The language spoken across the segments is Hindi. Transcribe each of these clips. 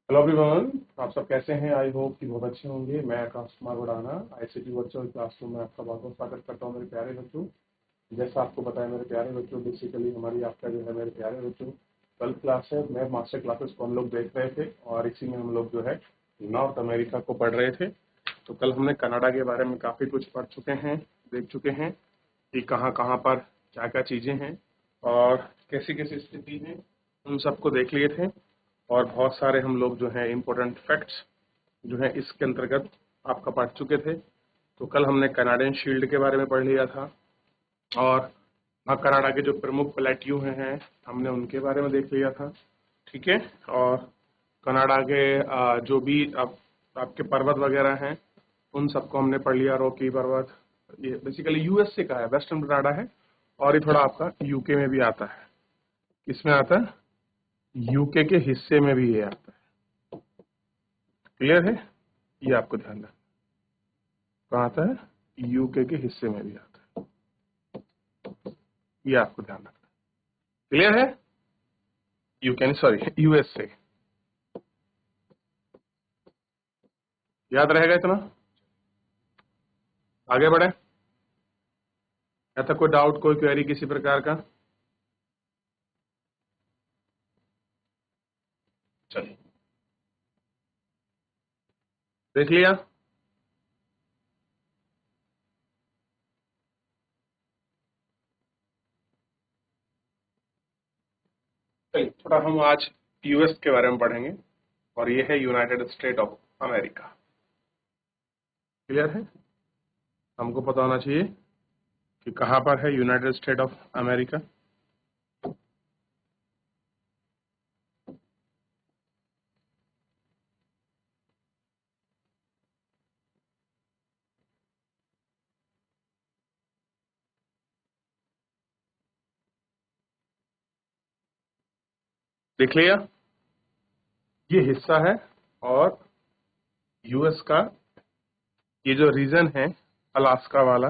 Hello everyone. आप सब कैसे हैं? आई होप कि बहुत अच्छे होंगे। मैं Akash Kumar Budhana ICT virtual classroom में आपका बहुत बहुत स्वागत करता हूं मेरे प्यारे बच्चों। जैसा आपको पता है मेरे प्यारे बच्चों, बेसिकली हमारी आपका जो है मेरे प्यारे बच्चों कल क्लास है। मैं मास्टर क्लासेस को हम लोग देख रहे थे और इसी में हम लोग जो है नॉर्थ अमेरिका को पढ़ रहे थे। तो कल हमने कनाडा के बारे में काफ़ी कुछ पढ़ चुके हैं, देख चुके हैं कि कहाँ कहाँ पर क्या क्या चीज़ें हैं और कैसी कैसी स्थिति है, उन सबको देख लिए थे। और बहुत सारे हम लोग जो है इम्पोर्टेंट फैक्ट्स जो है इसके अंतर्गत आपका पढ़ चुके थे। तो कल हमने कनाडियन शील्ड के बारे में पढ़ लिया था और कनाडा के जो प्रमुख प्लेट्यू हैं हमने उनके बारे में देख लिया था। ठीक है। और कनाडा के जो भी आपके पर्वत वगैरह हैं उन सबको हमने पढ़ लिया। रॉकी पर्वत ये बेसिकली यूएसए का है, वेस्टर्न कनाडा है और ये थोड़ा आपका यूके में भी आता है। किसमें आता है? यूके के हिस्से में भी ये आता है। क्लियर है? ये आपको ध्यान रखना। कहाँ आता है? यूके के हिस्से में भी आता है। ये आपको ध्यान रखना। क्लियर है? UK sorry USA. याद रहेगा इतना? आगे बढ़े। ऐसा कोई डाउट, कोई क्वेरी किसी प्रकार का? चलिए देख लिया। चलिए थोड़ा हम आज यूएस के बारे में पढ़ेंगे और ये है United state of America. Clear है? हमको पता होना चाहिए कि कहाँ पर है यूनाइटेड स्टेट ऑफ अमेरिका। देख लिया? ये हिस्सा है और यूएस का ये जो रीजन है अलास्का वाला,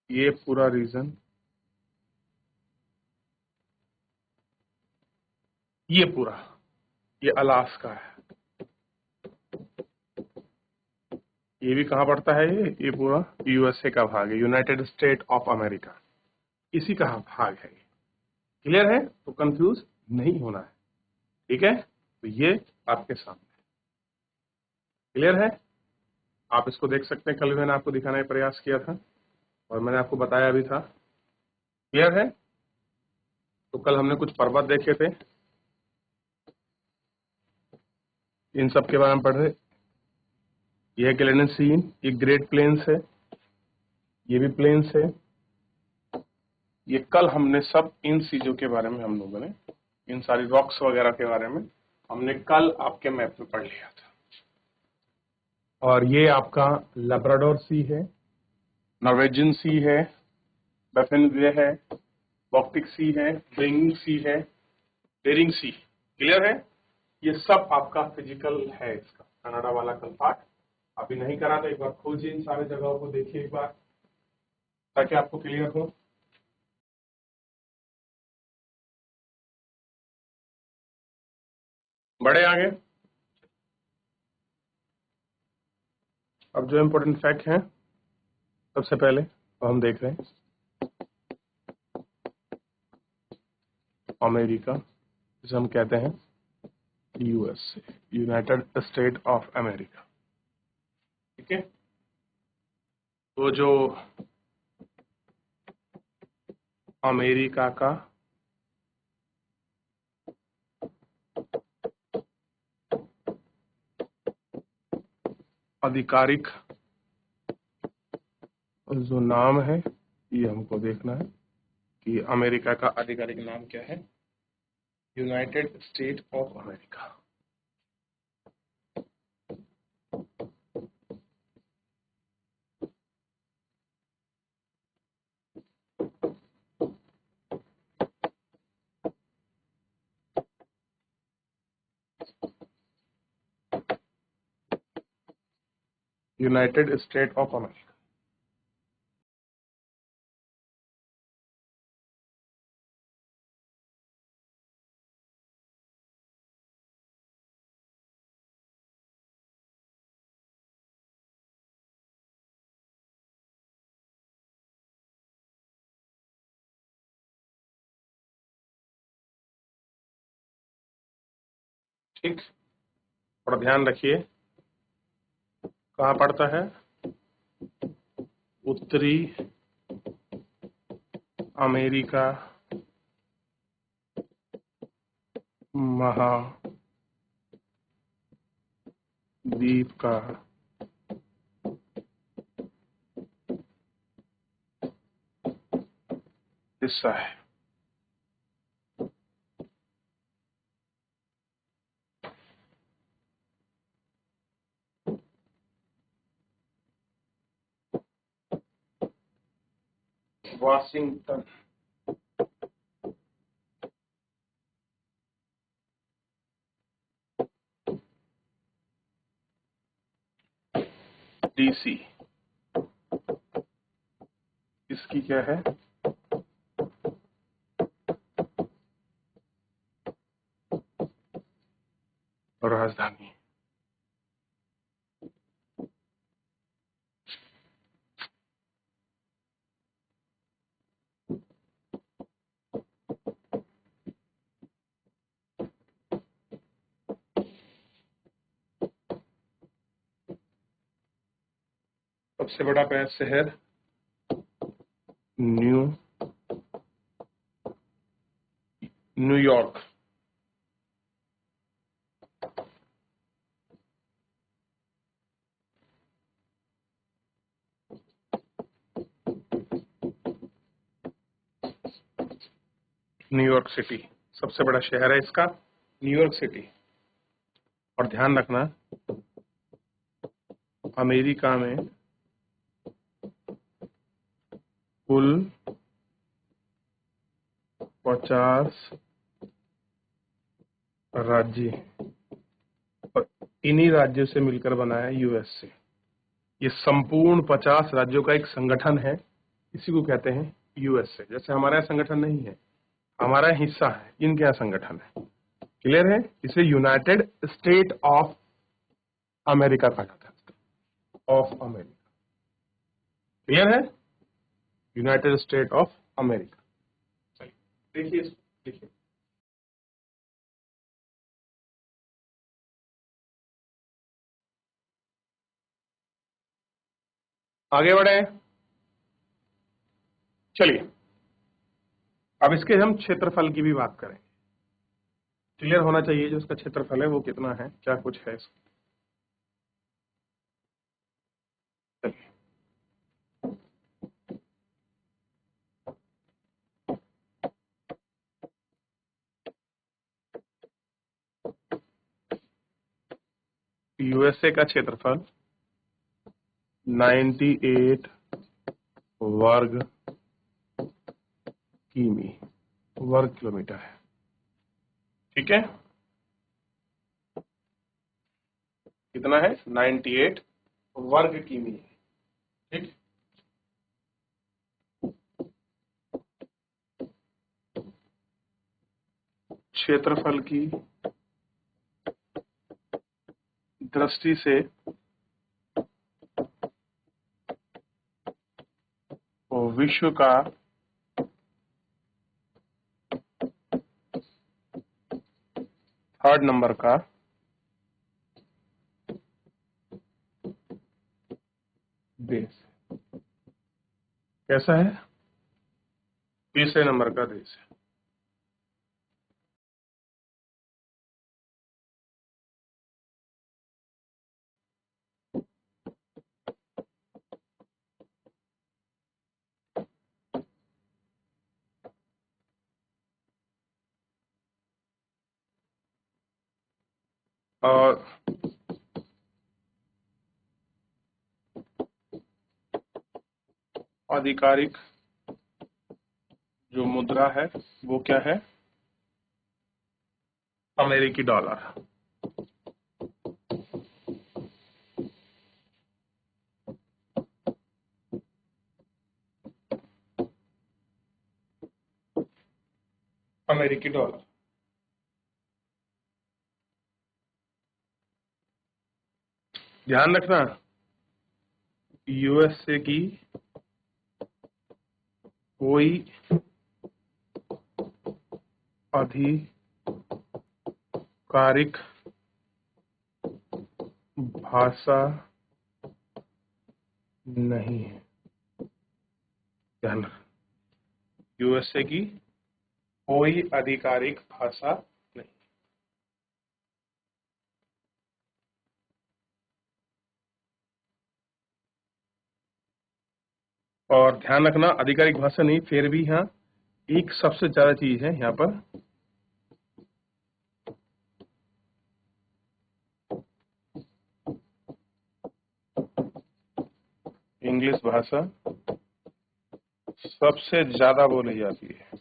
ये पूरा रीजन, ये पूरा, ये अलास्का है। ये भी कहाँ पड़ता है? ये पूरा यूएसए का भाग है, यूनाइटेड स्टेट ऑफ अमेरिका, इसी का भाग है ये। क्लियर है? तो कंफ्यूज नहीं होना है। ठीक है? तो ये आपके सामने क्लियर है। आप इसको देख सकते हैं। कल मैंने आपको दिखाने का प्रयास किया था और मैंने आपको बताया भी था। क्लियर है? तो कल हमने कुछ पर्वत देखे थे, इन सब के बारे में पढ़ रहे। ये है ग्लेनन सीन, ये ग्रेट प्लेन्स है, ये भी प्लेन्स है। ये कल हमने सब इन चीजों के बारे में हम लोगों ने, इन सारी रॉक्स वगैरह के बारे में हमने कल आपके मैप में पढ़ लिया था। और ये आपका लेब्राडोर सी है, नॉर्वेजियन सी है, बैफिन बे है, बॉक्टिक सी है, बेरिंग सी है, बेरिंग सी। क्लियर है? ये सब आपका फिजिकल है इसका कनाडा वाला कल पार्ट। अभी नहीं करा तो एक बार खोजिए, इन सारे जगहों को देखिए एक बार ताकि आपको क्लियर हो। बढ़े आगे। अब जो इम्पोर्टेंट फैक्ट है सबसे पहले तो हम देख रहे हैं अमेरिका, जिसे हम कहते हैं USA, United state of America. ठीक है। तो जो अमेरिका का आधिकारिक जो नाम है, ये हमको देखना है कि अमेरिका का आधिकारिक नाम क्या है। United state of America. United state of America. ठीक, और ध्यान रखिए कहाँ पड़ता है, उत्तरी अमेरिका महाद्वीप का हिस्सा है। वाशिंगटन डीसी इसकी क्या है, राजधानी। सबसे बड़ा शहर न्यूयॉर्क। न्यूयॉर्क सिटी सबसे बड़ा शहर है इसका, न्यूयॉर्क सिटी। और ध्यान रखना अमेरिका में कुल 50 राज्य और इन्हीं राज्यों से मिलकर बना है यूएसए। ये संपूर्ण 50 राज्यों का एक संगठन है, इसी को कहते हैं यूएसए। जैसे हमारा यहाँ संगठन नहीं है, हमारा हिस्सा है, इनके यहाँ संगठन है। क्लियर है? इसे यूनाइटेड स्टेट ऑफ अमेरिका कहा जाता है, ऑफ अमेरिका। क्लियर है? United state of America. चलिए देखिए देखिए, आगे बढ़े। चलिए अब इसके हम क्षेत्रफल की भी बात करें। क्लियर होना चाहिए जो इसका क्षेत्रफल है वो कितना है, क्या कुछ है इसका। चलिए यूएसए का क्षेत्रफल 98 वर्ग किमी, वर्ग किलोमीटर है। ठीक है, कितना है, 98 वर्ग किमी है। ठीक, क्षेत्रफल की दृष्टि से विश्व का थर्ड नंबर का देश। कैसा है? तीसरे नंबर का देश है। और आधिकारिक जो मुद्रा है वो क्या है, अमेरिकी डॉलर। अमेरिकी डॉलर। ध्यान रखना यूएसए की कोई आधिकारिक भाषा नहीं है। ध्यान रखना, यूएसए की कोई आधिकारिक भाषा नहीं। और ध्यान रखना, आधिकारिक भाषा नहीं, फिर भी यहाँ एक सबसे ज्यादा चीज है यहाँ पर, इंग्लिश भाषा सबसे ज्यादा बोली जाती है,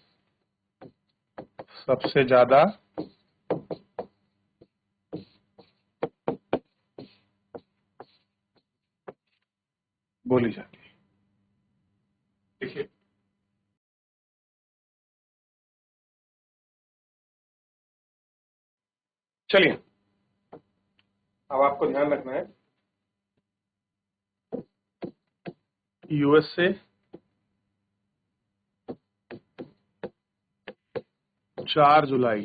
सबसे ज्यादा बोली जाती है। देखिए, चलिए अब आपको ध्यान रखना है, यूएसए 4 जुलाई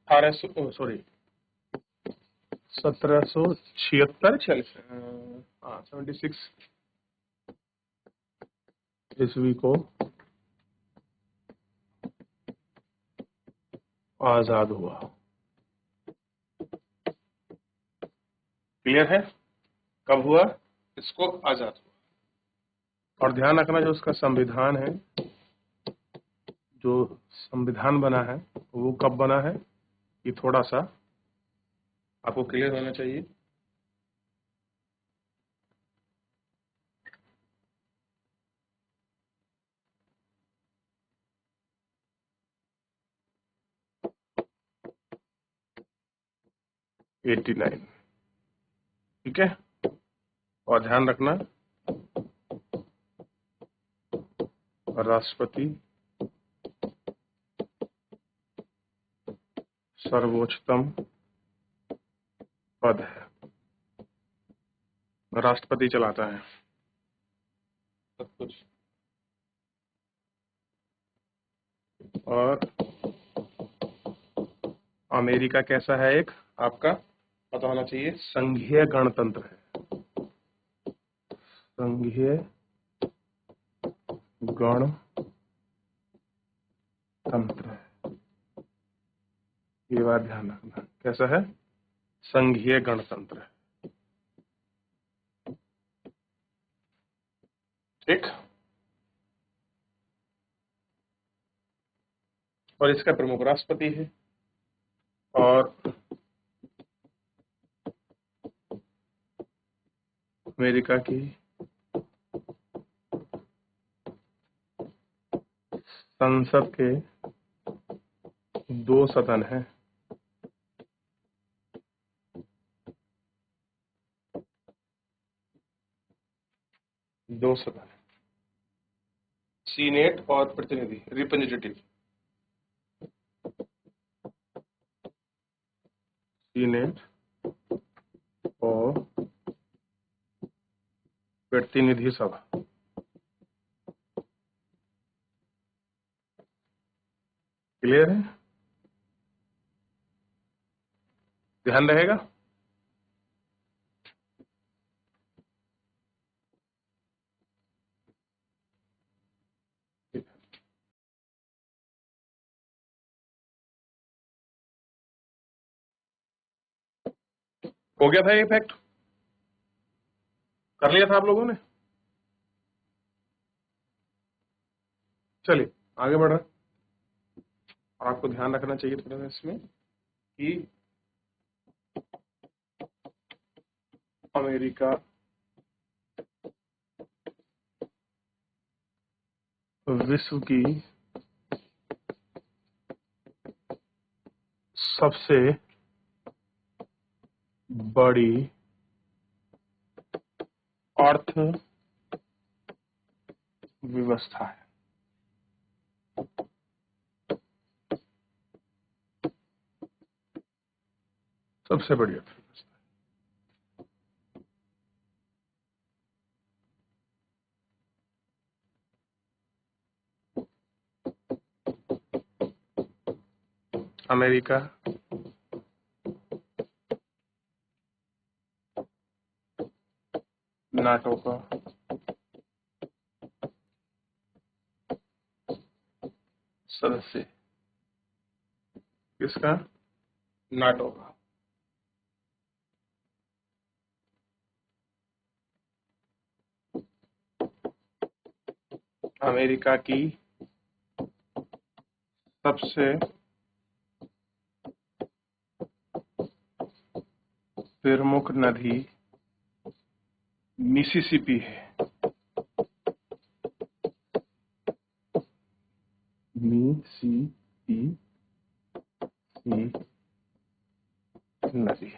1776 76 ईस्वी को आजाद हुआ। क्लियर है, कब हुआ, इसको आजाद हुआ। और ध्यान रखना, जो उसका संविधान है, जो संविधान बना है वो कब बना है, ये थोड़ा सा आपको क्लियर होना चाहिए। एट्टी 89, ठीक है। और ध्यान रखना, राष्ट्रपति सर्वोच्चतम पद है, राष्ट्रपति चलाता है सब कुछ। और अमेरिका कैसा है, एक आपका पता होना चाहिए, संघीय गणतंत्र है, संघीय गणतंत्र है। ये बात ध्यान रखना, कैसा है, संघीय गणतंत्र है, ठीक। और इसका प्रमुख राष्ट्रपति है। और अमेरिका की संसद के 2 सदन हैं, 2 सदन, सीनेट और प्रतिनिधि, रिप्रेजेंटेटिव, सीनेट और प्रतिनिधि सभा। क्लियर है, ध्यान रहेगा। हो गया था ये फैक्ट, कर लिया था आप लोगों ने। चलिए आगे बढ़ रहे। और आपको ध्यान रखना चाहिए थोड़ा सा इसमें कि अमेरिका विश्व की सबसे बड़ी अर्थ व्यवस्था है, सबसे बड़ी अर्थव्यवस्था। अमेरिका नाटो का सदस्य। किसका? नाटो का। अमेरिका की सबसे प्रमुख नदी मिसिसिपी है। मिसिसिपी नदी।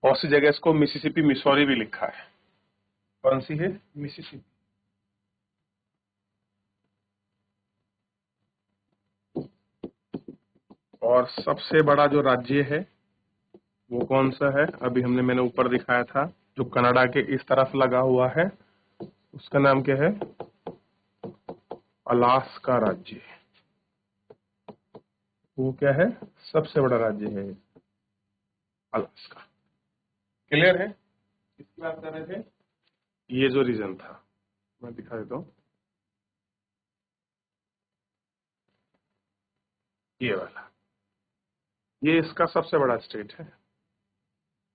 बहुत सी जगह इसको मिसिसिपी मिसौरी भी लिखा है। कौन सी है? मिसिसिपी। और सबसे बड़ा जो राज्य है वो कौन सा है? अभी मैंने ऊपर दिखाया था, जो कनाडा के इस तरफ लगा हुआ है, उसका नाम क्या है? अलास्का राज्य। वो क्या है? सबसे बड़ा राज्य है अलास्का। क्लियर है? किसकी बात कर रहे थे? ये जो रीजन था, मैं दिखा देता हूं, ये वाला, ये इसका सबसे बड़ा स्टेट है।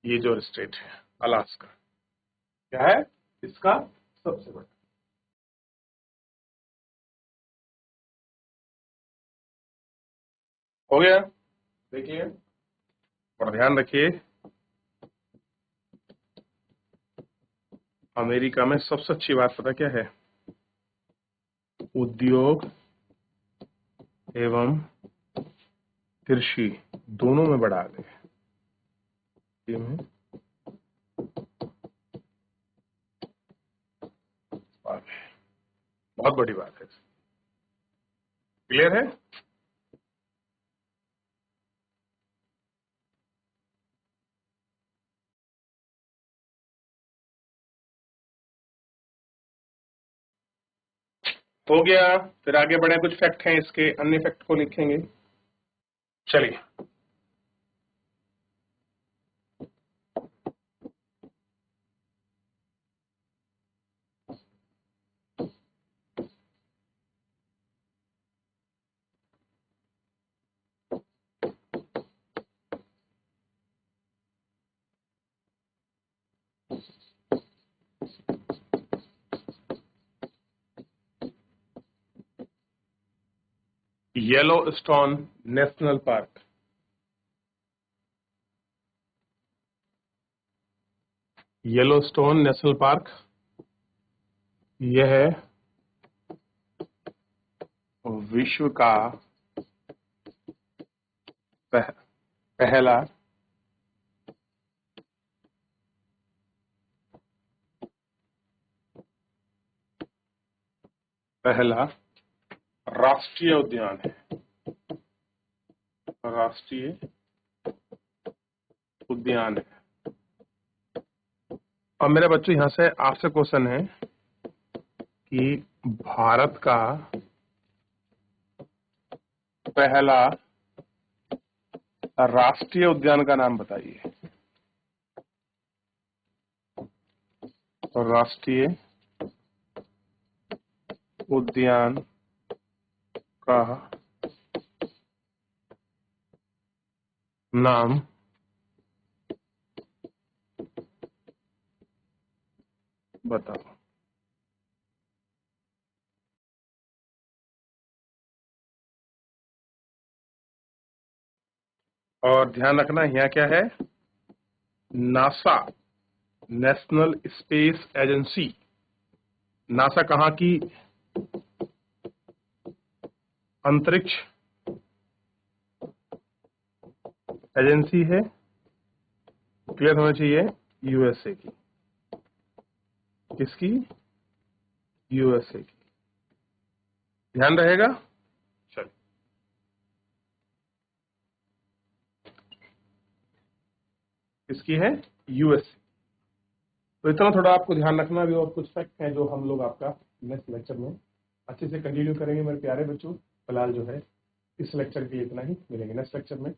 ये जो स्टेट है अलास्का, क्या है? इसका सबसे बड़ा। हो गया? देखिए और ध्यान रखिए, अमेरिका में सबसे अच्छी बात पता क्या है? उद्योग एवं कृषि दोनों में बढ़ा गए। बहुत बड़ी बात है। क्लियर है? हो गया। फिर आगे बढ़े, कुछ फैक्ट हैं इसके, अन्य फैक्ट को लिखेंगे। चलिए, Yellowstone national park. Yellowstone national park यह विश्व का पहला राष्ट्रीय उद्यान है। राष्ट्रीय उद्यान है। अब मेरे बच्चों, यहां से आपसे क्वेश्चन है कि भारत का पहला राष्ट्रीय उद्यान का नाम बताइए। तो राष्ट्रीय उद्यान का नाम बताओ। और ध्यान रखना, यहाँ क्या है? NASA, national space agency. NASA कहाँ की अंतरिक्ष एजेंसी है? क्लियर होना चाहिए, यूएसए की। किसकी? यूएसए की। ध्यान रहेगा? चलिए, किसकी है? यूएसए। तो इतना थोड़ा आपको ध्यान रखना भी, और कुछ फैक्ट हैं जो हम लोग आपका नेक्स्ट लेक्चर में अच्छे से कंटिन्यू करेंगे मेरे प्यारे बच्चों। फिलहाल जो है इस लेक्चर के लिए इतना ही, मिलेंगे नेक्स्ट लेक्चर में।